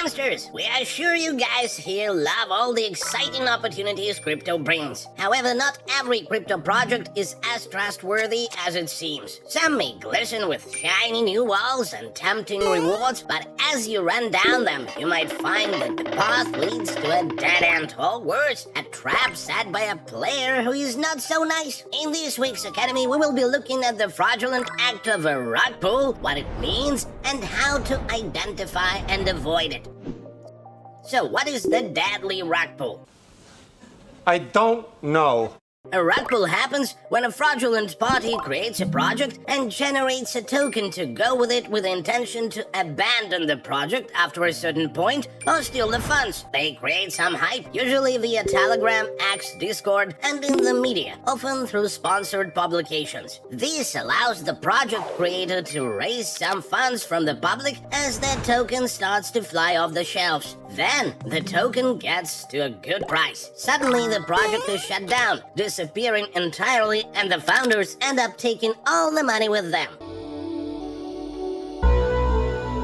Hamsters, we are sure you guys here love all the exciting opportunities crypto brings. However, not every crypto project is as trustworthy as it seems. Some may glisten with shiny new walls and tempting rewards, but as you run down them, you might find that the path leads to a dead end, or worse, a trap set by a player who is not so nice. In this week's Academy, we will be looking at the fraudulent act of a rug pull, what it means, and how to identify and avoid it. So, what is the deadly rug pull? I don't know. A rug pull happens when a fraudulent party creates a project and generates a token to go with it with the intention to abandon the project after a certain point or steal the funds. They create some hype, usually via Telegram, X, Discord, and in the media, often through sponsored publications. This allows the project creator to raise some funds from the public as their token starts to fly off the shelves. Then, the token gets to a good price. Suddenly, the project is shut down, disappearing entirely, and the founders end up taking all the money with them.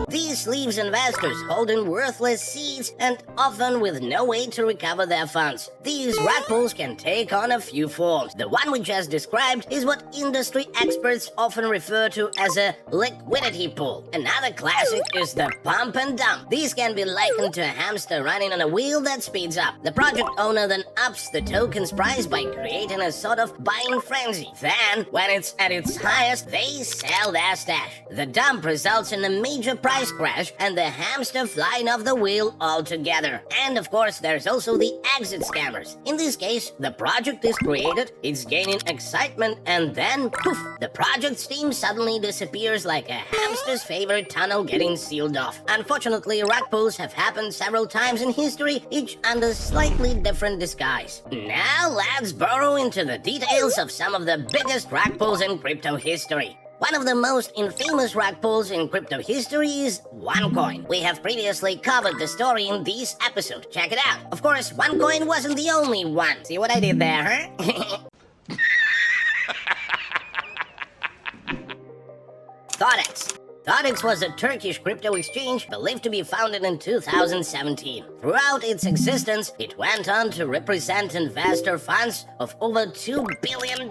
This leaves investors holding worthless seeds and often with no way to recover their funds. These rug pulls can take on a few forms. The one we just described is what industry experts often refer to as a liquidity pull. Another classic is the pump and dump. These can be likened to a hamster running on a wheel that speeds up. The project owner then ups the token's price by creating a sort of buying frenzy. Then, when it's at its highest, they sell their stash. The dump results in a major price crash and the hamster flying off the wheel altogether. And of course, there's also the exit scammers. In this case, the project is created, it's gaining excitement, and then poof, the project's team suddenly disappears like a hamster's favorite tunnel getting sealed off. Unfortunately, rug pulls have happened several times in history, each under slightly different disguise. Now let's burrow into the details of some of the biggest rug pulls in crypto history. One of the most infamous rug pulls in crypto history is OneCoin. We have previously covered the story in this episode. Check it out. Of course, OneCoin wasn't the only one. See what I did there, huh? ThoughtX. ThoughtX was a Turkish crypto exchange believed to be founded in 2017. Throughout its existence, it went on to represent investor funds of over $2 billion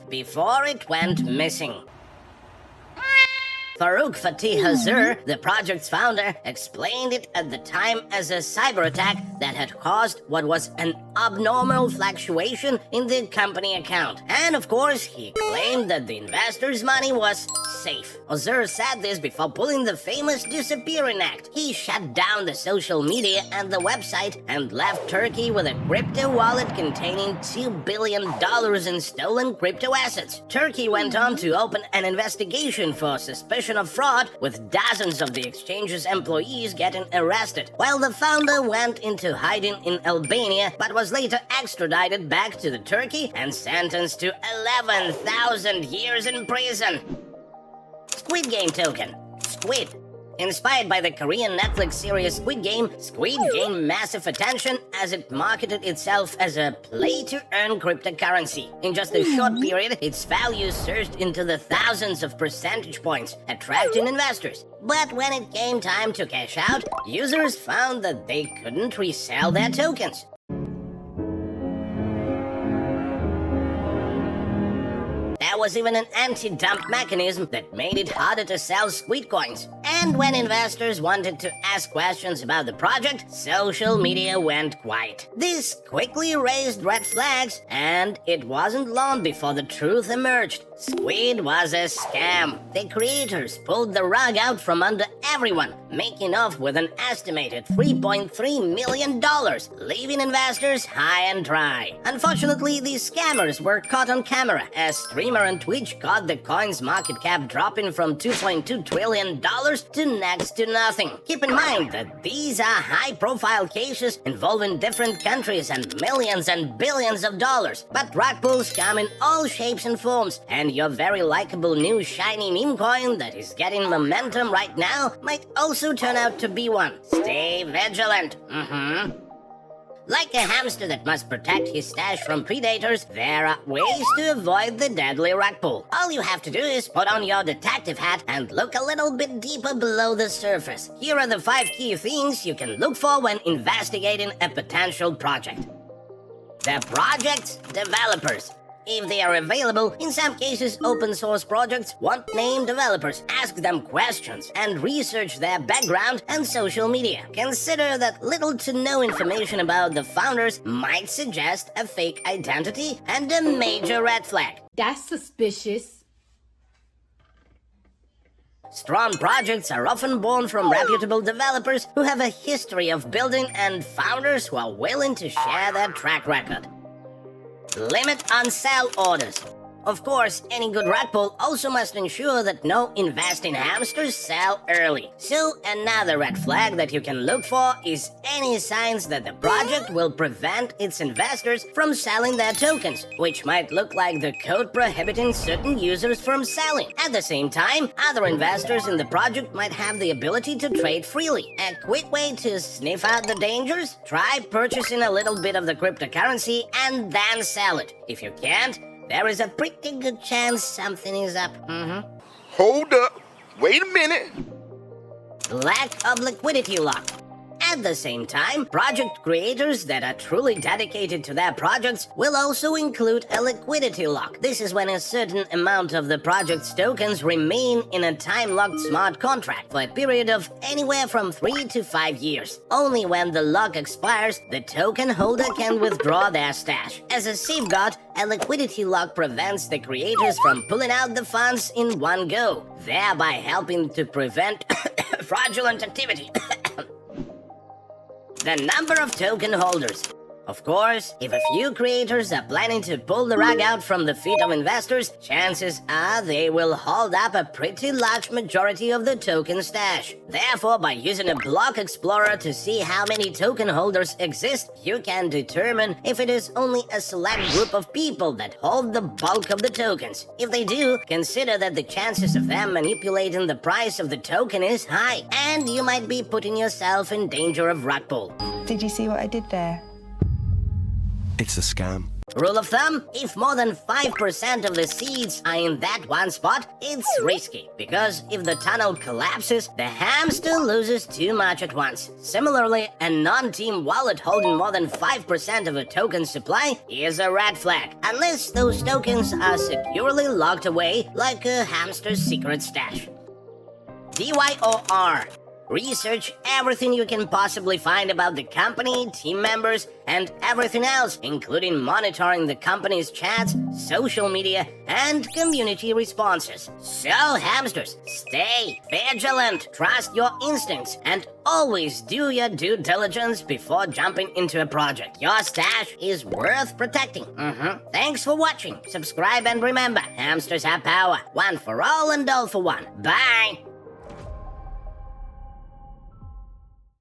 before it went missing. Farouk Fatih Hazur, the project's founder, explained it at the time as a cyber attack that had caused what was an abnormal fluctuation in the company account. And of course, he claimed that the investors' money was safe. Hazur said this before pulling the famous disappearing act. He shut down the social media and the website and left Turkey with a crypto wallet containing $2 billion in stolen crypto assets. Turkey went on to open an investigation for suspicion of fraud, with dozens of the exchange's employees getting arrested, while the founder went into hiding in Albania but was later extradited back to the Turkey and sentenced to 11,000 years in prison. Squid Game token. Squid. Inspired by the Korean Netflix series Squid Game, Squid gained massive attention as it marketed itself as a play-to-earn cryptocurrency. In just a short period, its value surged into the thousands of percentage points, attracting investors. But when it came time to cash out, users found that they couldn't resell their tokens. There was even an anti-dump mechanism that made it harder to sell Squid coins. And when investors wanted to ask questions about the project, social media went quiet. This quickly raised red flags, and it wasn't long before the truth emerged. Squid was a scam. The creators pulled the rug out from under everyone, making off with an estimated $3.3 million, leaving investors high and dry. Unfortunately, these scammers were caught on camera as streamer on Twitch caught the coin's market cap dropping from $2.2 trillion to next to nothing. Keep in mind that these are high-profile cases involving different countries and millions and billions of dollars. But rug pulls come in all shapes and forms, and your very likable new shiny meme coin that is getting momentum right now might also turn out to be one. Stay vigilant. Like a hamster that must protect his stash from predators, there are ways to avoid the deadly rug pull. All you have to do is put on your detective hat and look a little bit deeper below the surface. Here are the 5 key things you can look for when investigating a potential project. The project's developers. If they are available, in some cases open source projects want named developers. Ask them questions and research their background and social media. Consider that little to no information about the founders might suggest a fake identity and a major red flag. That's suspicious. Strong projects are often born from reputable developers who have a history of building and founders who are willing to share their track record. Limit on sell orders. Of course, any good rug pull also must ensure that no investing hamsters sell early. So another red flag that you can look for is any signs that the project will prevent its investors from selling their tokens, which might look like the code prohibiting certain users from selling. At the same time, other investors in the project might have the ability to trade freely. A quick way to sniff out the dangers? Try purchasing a little bit of the cryptocurrency and then sell it. If you can't, there is a pretty good chance something is up. Hold up. Wait a minute. Lack of liquidity lock. At the same time, project creators that are truly dedicated to their projects will also include a liquidity lock. This is when a certain amount of the project's tokens remain in a time-locked smart contract for a period of anywhere from 3 to 5 years. Only when the lock expires, the token holder can withdraw their stash. As a safeguard, a liquidity lock prevents the creators from pulling out the funds in one go, thereby helping to prevent fraudulent activity. The number of token holders. Of course, if a few creators are planning to pull the rug out from the feet of investors, chances are they will hold up a pretty large majority of the token stash. Therefore, by using a block explorer to see how many token holders exist, you can determine if it is only a select group of people that hold the bulk of the tokens. If they do, consider that the chances of them manipulating the price of the token is high, and you might be putting yourself in danger of rug pull. Did you see what I did there? It's a scam. Rule of thumb, if more than 5% of the seeds are in that one spot, it's risky, because if the tunnel collapses, the hamster loses too much at once. Similarly, a non-team wallet holding more than 5% of a token supply is a red flag, unless those tokens are securely locked away like a hamster's secret stash. DYOR. Research everything you can possibly find about the company, team members, and everything else, including monitoring the company's chats, social media, and community responses. So, hamsters, stay vigilant, trust your instincts, and always do your due diligence before jumping into a project. Your stash is worth protecting. Thanks for watching. Subscribe and remember, hamsters have power. One for all and all for one. Bye!